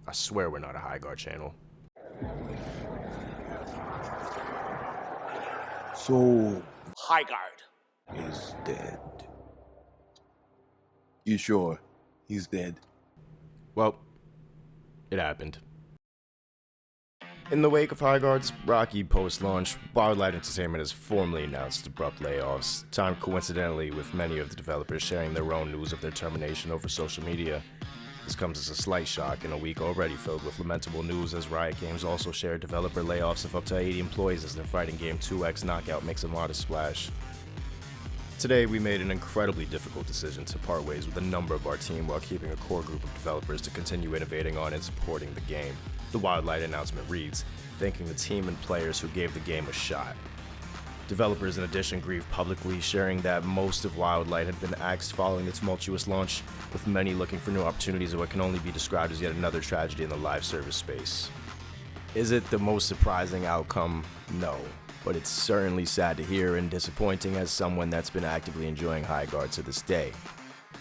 I swear we're not a Highguard channel. So, Highguard he's dead. You sure he's dead? Well, it happened. In the wake of Highguard's rocky post-launch, Wildlight Entertainment has formally announced abrupt layoffs, timed coincidentally with many of the developers sharing their own news of their termination over social media. This comes as a slight shock in a week already filled with lamentable news, as Riot Games also shared developer layoffs of up to 80 employees as their fighting game 2X Knockout makes a modest splash. Today, we made an incredibly difficult decision to part ways with a number of our team while keeping a core group of developers to continue innovating on and supporting the game. The Wildlight announcement reads, thanking the team and players who gave the game a shot. Developers in addition grieved publicly, sharing that most of Wildlight had been axed following the tumultuous launch, with many looking for new opportunities in what can only be described as yet another tragedy in the live service space. Is it the most surprising outcome? No. But it's certainly sad to hear and disappointing as someone that's been actively enjoying Highguard to this day.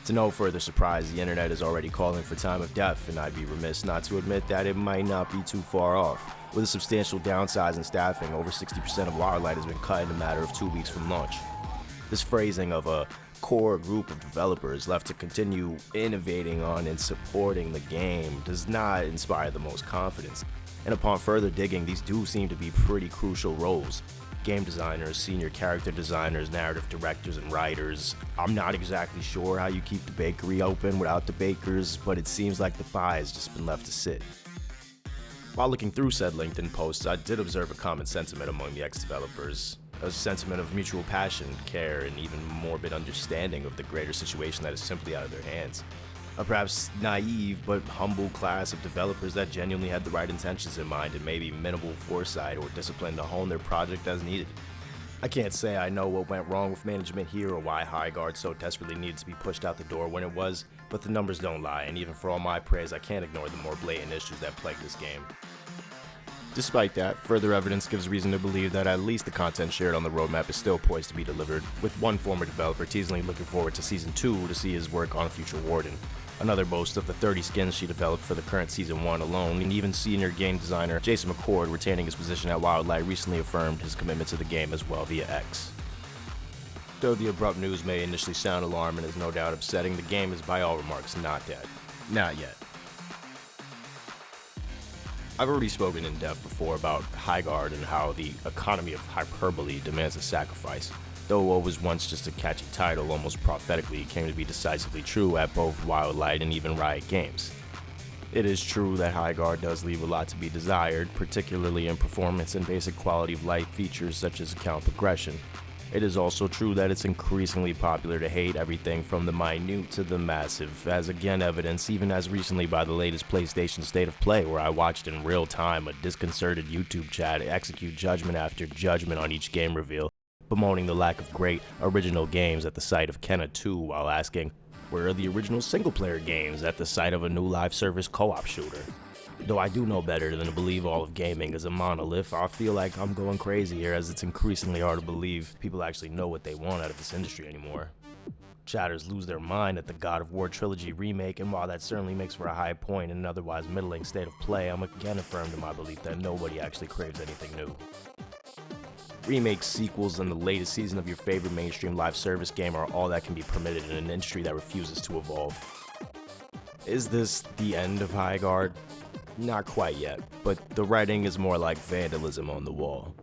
To no further surprise, the internet is already calling for time of death, and I'd be remiss not to admit that it might not be too far off. With a substantial downsize in staffing, over 60% of Wildlight has been cut in a matter of 2 weeks from launch. This phrasing of a core group of developers left to continue innovating on and supporting the game does not inspire the most confidence. And upon further digging, these do seem to be pretty crucial roles. Game designers, senior character designers, narrative directors, and writers. I'm not exactly sure how you keep the bakery open without the bakers, but it seems like the pie has just been left to sit. While looking through said LinkedIn posts, I did observe a common sentiment among the ex-developers. A sentiment of mutual passion, care, and even morbid understanding of the greater situation that is simply out of their hands. A perhaps naive but humble class of developers that genuinely had the right intentions in mind and maybe minimal foresight or discipline to hone their project as needed. I can't say I know what went wrong with management here or why Highguard so desperately needed to be pushed out the door when it was, but the numbers don't lie, and even for all my praise, I can't ignore the more blatant issues that plague this game. Despite that, further evidence gives reason to believe that at least the content shared on the roadmap is still poised to be delivered, with one former developer teasingly looking forward to Season 2 to see his work on future Warden. Another boasts of the 30 skins she developed for the current Season 1 alone, and even senior game designer Jason McCord, retaining his position at Wildlight, recently affirmed his commitment to the game as well via X. Though the abrupt news may initially sound alarming and is no doubt upsetting, the game is by all remarks not dead. Not yet. I've already spoken in depth before about Highguard and how the economy of hyperbole demands a sacrifice. Though what was once just a catchy title almost prophetically came to be decisively true at both Wildlight and even Riot Games. It is true that Highguard does leave a lot to be desired, particularly in performance and basic quality of life features such as account progression. It is also true that it's increasingly popular to hate everything from the minute to the massive, as again evidenced even as recently by the latest PlayStation State of Play, where I watched in real time a disconcerted YouTube chat execute judgment after judgment on each game reveal, bemoaning the lack of great original games at the sight of Kenna 2 while asking, where are the original single-player games at the sight of a new live service co-op shooter? Though I do know better than to believe all of gaming is a monolith, I feel like I'm going crazy here as it's increasingly hard to believe people actually know what they want out of this industry anymore. Chatters lose their mind at the God of War trilogy remake, and while that certainly makes for a high point in an otherwise middling state of play, I'm again affirmed in my belief that nobody actually craves anything new. Remakes, sequels, and the latest season of your favorite mainstream live service game are all that can be permitted in an industry that refuses to evolve. Is this the end of Highguard? Not quite yet, but the writing is more like vandalism on the wall.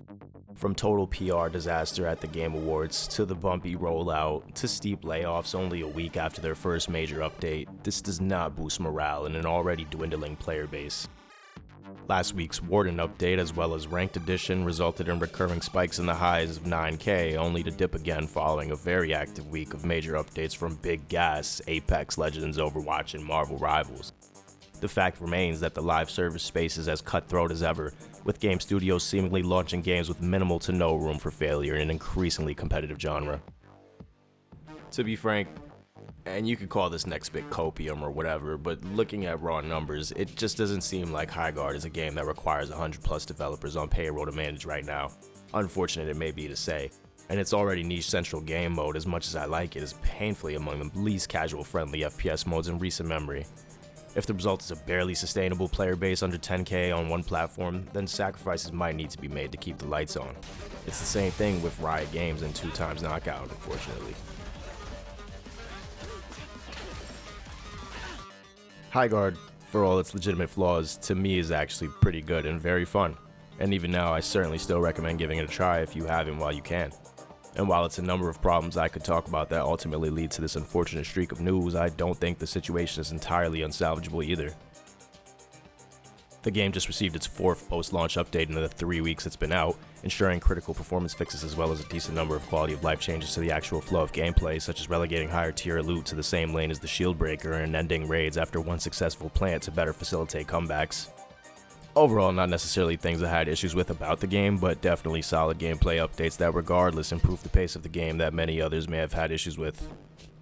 From total PR disaster at the Game Awards, to the bumpy rollout, to steep layoffs only a week after their first major update, this does not boost morale in an already dwindling player base. Last week's Warden update, as well as Ranked Edition, resulted in recurring spikes in the highs of 9K, only to dip again following a very active week of major updates from Big Gas, Apex Legends, Overwatch, and Marvel Rivals. The fact remains that the live service space is as cutthroat as ever, with game studios seemingly launching games with minimal to no room for failure in an increasingly competitive genre. To be frank, and you could call this next bit copium or whatever, but looking at raw numbers, it just doesn't seem like Highguard is a game that requires 100 plus developers on payroll to manage right now. Unfortunate it may be to say, and its already niche central game mode, as much as I like it, is painfully among the least casual friendly FPS modes in recent memory. If the result is a barely sustainable player base under 10k on one platform, then sacrifices might need to be made to keep the lights on. It's the same thing with Riot Games and 2x Knockout, unfortunately. Highguard, for all its legitimate flaws, to me is actually pretty good and very fun. And even now, I certainly still recommend giving it a try if you haven't while you can. And while it's a number of problems I could talk about that ultimately lead to this unfortunate streak of news, I don't think the situation is entirely unsalvageable either. The game just received its 4th post-launch update in the 3 weeks it's been out, ensuring critical performance fixes as well as a decent number of quality of life changes to the actual flow of gameplay, such as relegating higher tier loot to the same lane as the shield breaker and ending raids after one successful plant to better facilitate comebacks. Overall, not necessarily things I had issues with about the game, but definitely solid gameplay updates that regardless improve the pace of the game that many others may have had issues with.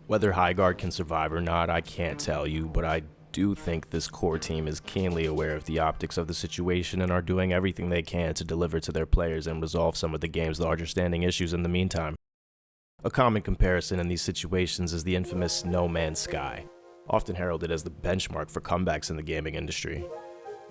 Whether Highguard can survive or not, I can't tell you, but I do think this core team is keenly aware of the optics of the situation and are doing everything they can to deliver to their players and resolve some of the game's larger standing issues in the meantime. A common comparison in these situations is the infamous No Man's Sky, often heralded as the benchmark for comebacks in the gaming industry.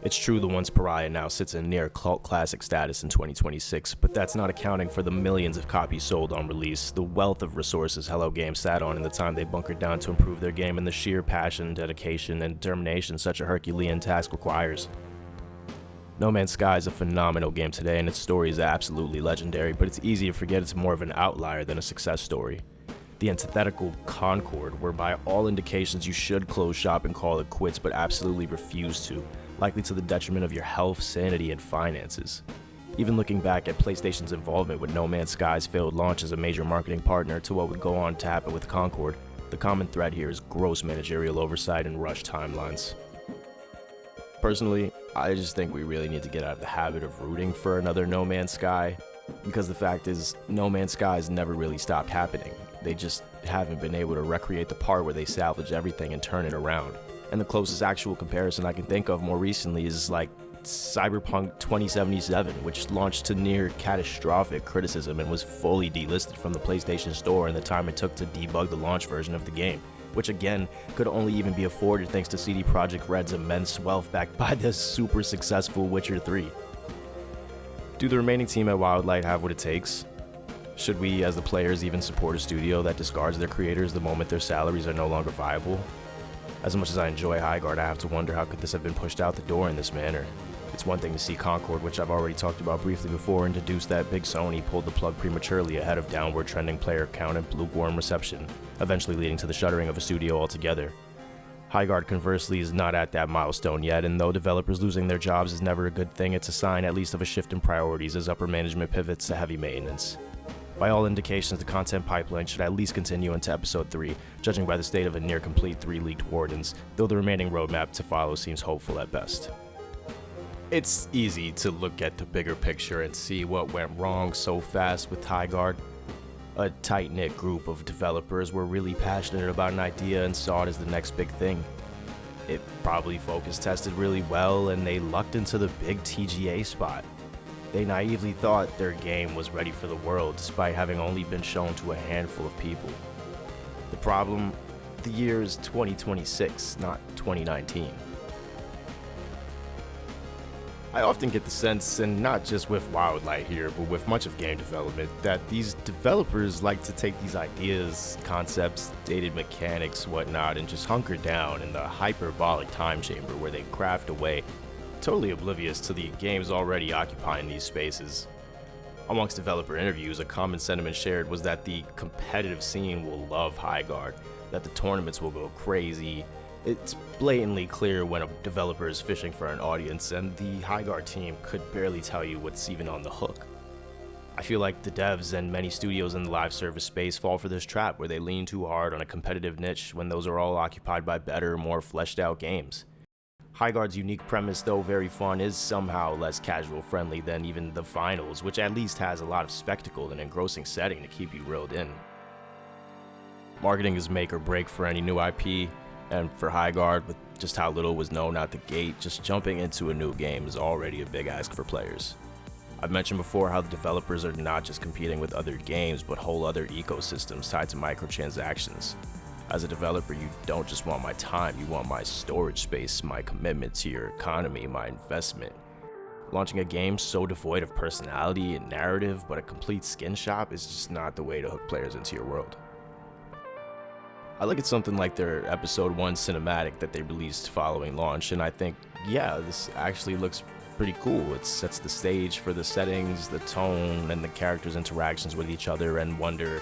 It's true the once pariah now sits in near cult classic status in 2026, but that's not accounting for the millions of copies sold on release, the wealth of resources Hello Games sat on in the time they bunkered down to improve their game, and the sheer passion, dedication, and determination such a Herculean task requires. No Man's Sky is a phenomenal game today, and its story is absolutely legendary, but it's easy to forget it's more of an outlier than a success story. The antithetical Concord, where by all indications you should close shop and call it quits, but absolutely refuse to, likely to the detriment of your health, sanity, and finances. Even looking back at PlayStation's involvement with No Man's Sky's failed launch as a major marketing partner to what would go on to happen with Concord, the common thread here is gross managerial oversight and rushed timelines. Personally, I just think we really need to get out of the habit of rooting for another No Man's Sky, because the fact is, No Man's Sky has never really stopped happening. They just haven't been able to recreate the part where they salvage everything and turn it around. And the closest actual comparison I can think of more recently is like Cyberpunk 2077, which launched to near catastrophic criticism and was fully delisted from the PlayStation Store in the time it took to debug the launch version of the game, which again could only even be afforded thanks to CD Projekt Red's immense wealth backed by the super successful Witcher 3. Do the remaining team at Wildlight have what it takes? Should we, as the players, even support a studio that discards their creators the moment their salaries are no longer viable? As much as I enjoy Highguard, I have to wonder how could this have been pushed out the door in this manner. It's one thing to see Concord, which I've already talked about briefly before, introduce that Big Sony pulled the plug prematurely ahead of downward trending player count and lukewarm reception, eventually leading to the shuttering of a studio altogether. Highguard, conversely, is not at that milestone yet, and though developers losing their jobs is never a good thing, it's a sign at least of a shift in priorities as upper management pivots to heavy maintenance. By all indications, the content pipeline should at least continue into Episode 3, judging by the state of a near-complete 3 leaked Wardens, though the remaining roadmap to follow seems hopeful at best. It's easy to look at the bigger picture and see what went wrong so fast with Highguard. A tight-knit group of developers were really passionate about an idea and saw it as the next big thing. It probably focus tested really well, and they lucked into the big TGA spot. They naively thought their game was ready for the world, despite having only been shown to a handful of people. The problem? The year is 2026, not 2019. I often get the sense, and not just with Wildlight here, but with much of game development, that these developers like to take these ideas, concepts, dated mechanics, whatnot, and just hunker down in the hyperbolic time chamber where they craft away, totally oblivious to the games already occupying these spaces. Amongst developer interviews, a common sentiment shared was that the competitive scene will love Highguard, that the tournaments will go crazy. It's blatantly clear when a developer is fishing for an audience, and the Highguard team could barely tell you what's even on the hook. I feel like the devs and many studios in the live service space fall for this trap where they lean too hard on a competitive niche when those are all occupied by better, more fleshed out games. Highguard's unique premise, though very fun, is somehow less casual friendly than even the finals, which at least has a lot of spectacle and engrossing setting to keep you reeled in. Marketing is make or break for any new IP, and for Highguard, with just how little was known out the gate, just jumping into a new game is already a big ask for players. I've mentioned before how the developers are not just competing with other games, but whole other ecosystems tied to microtransactions. As a developer, you don't just want my time, you want my storage space, my commitment to your economy, my investment. Launching a game so devoid of personality and narrative, but a complete skin shop is just not the way to hook players into your world. I look at something like their Episode 1 cinematic that they released following launch, and I think, yeah, this actually looks pretty cool. It sets the stage for the settings, the tone, and the characters' interactions with each other, and wonder,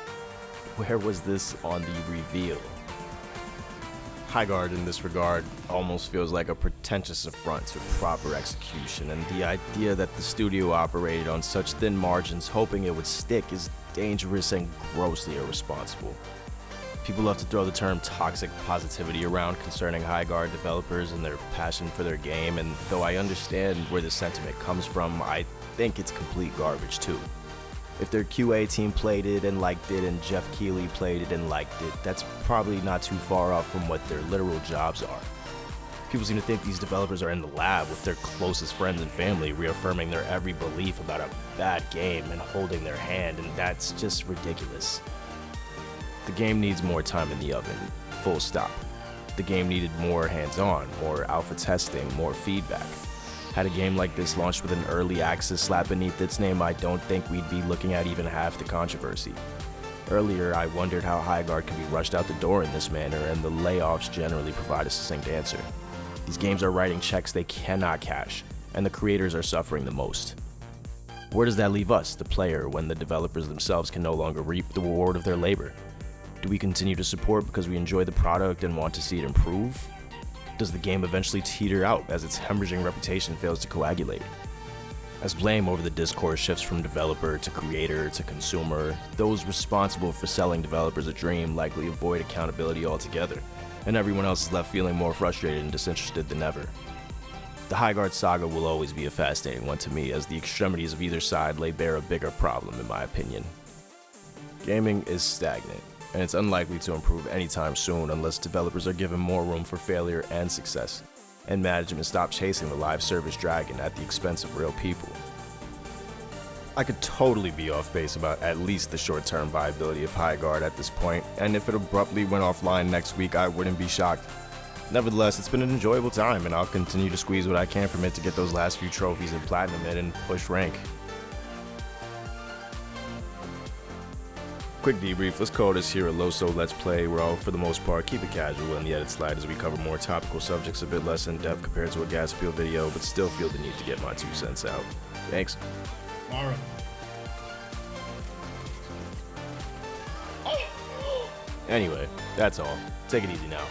where was this on the reveal? Highguard in this regard almost feels like a pretentious affront to proper execution, and the idea that the studio operated on such thin margins hoping it would stick is dangerous and grossly irresponsible. People love to throw the term toxic positivity around concerning Highguard developers and their passion for their game, and though I understand where the sentiment comes from, I think it's complete garbage too. If their QA team played it and liked it, and Jeff Keighley played it and liked it, that's probably not too far off from what their literal jobs are. People seem to think these developers are in the lab with their closest friends and family, reaffirming their every belief about a bad game and holding their hand, and that's just ridiculous. The game needs more time in the oven, full stop. The game needed more hands-on, more alpha testing, more feedback. Had a game like this launched with an early access slap beneath its name, I don't think we'd be looking at even half the controversy. Earlier, I wondered how Highguard can be rushed out the door in this manner, and the layoffs generally provide a succinct answer. These games are writing checks they cannot cash, and the creators are suffering the most. Where does that leave us, the player, when the developers themselves can no longer reap the reward of their labor? Do we continue to support because we enjoy the product and want to see it improve? Does the game eventually teeter out as its hemorrhaging reputation fails to coagulate? As blame over the discourse shifts from developer to creator to consumer, those responsible for selling developers a dream likely avoid accountability altogether, and everyone else is left feeling more frustrated and disinterested than ever. The Highguard saga will always be a fascinating one to me, as the extremities of either side lay bare a bigger problem in my opinion. Gaming is stagnant, and it's unlikely to improve anytime soon unless developers are given more room for failure and success, and management stop chasing the live service dragon at the expense of real people. I could totally be off base about at least the short-term viability of Highguard at this point, and if it abruptly went offline next week, I wouldn't be shocked. Nevertheless, it's been an enjoyable time, and I'll continue to squeeze what I can from it to get those last few trophies and platinum it and push rank. Quick debrief, let's call this here a Loso Let's Play, where I'll, for the most part, keep it casual in the edit slide as we cover more topical subjects a bit less in depth compared to a gas appeal video, but still feel the need to get my 2 cents out. Thanks. Alright. Anyway, that's all. Take it easy now.